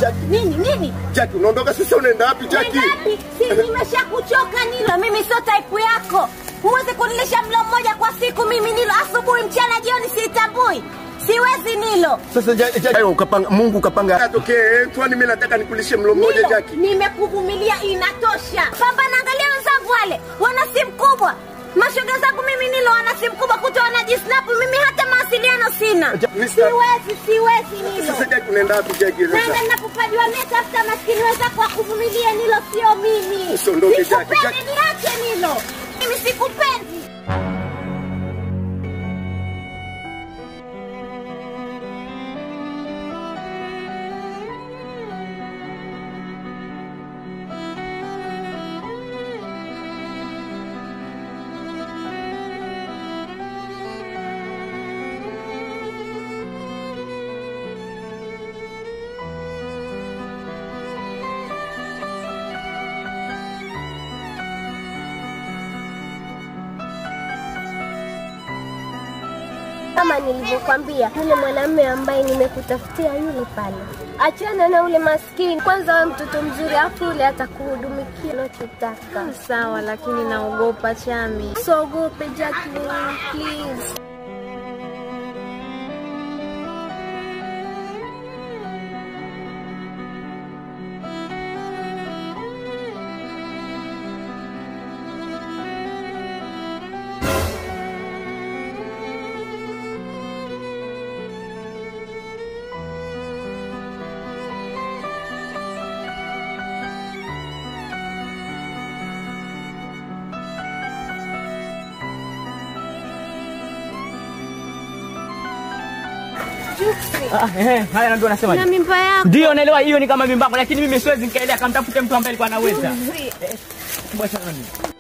Jackie. Nini? Jackie, unaondoka sasa unaenda wapi Jackie? Si nimeshakuchoka Nilo, mimi sio type yako. Huwezi kunilisha mlo mmoja kwa siku mimi Nilo, asubuhi, mchana, jioni sitambui. Siwezi Nilo. Sasa Jackie, ukapanga Mungu kapanga atokee. Twani mimi nataka nikulishe mlo mmoja Jackie. Nimekuvumilia inatosha. Baba naangalia wenzangu wale, wana simu kubwa. Mashoga zangu mimi Nilo wana simu kubwa kuto wanajisnap, mimi hata mawasiliano sina. Siwezi Nilo. Sasa Jackie unaenda wapi Jackie? Nenda ninapopajua mimi tafuta maskini wenzako wa kuvumilia Nilo, sio mimi. Usiondoke Jackie. Niache Nilo. Mimi sikupendi. Kama nilivyokuambia, yule mwanamume ambaye nimekutafutia yule pale. Achana na ule maskini. Kwanza wewe mtoto mzuri, afu yule atakuhudumikia unachotaka. Sawa, lakini naogopa Chami. Usiogope Jacqueline, please. Haya ndio nasema. Na mimba yako. Ndio naelewa hiyo ni kama mimba yako, lakini mimi siwezi nikaelea, kamtafute mtu ambaye alikuwa anaweza. Bwana nani?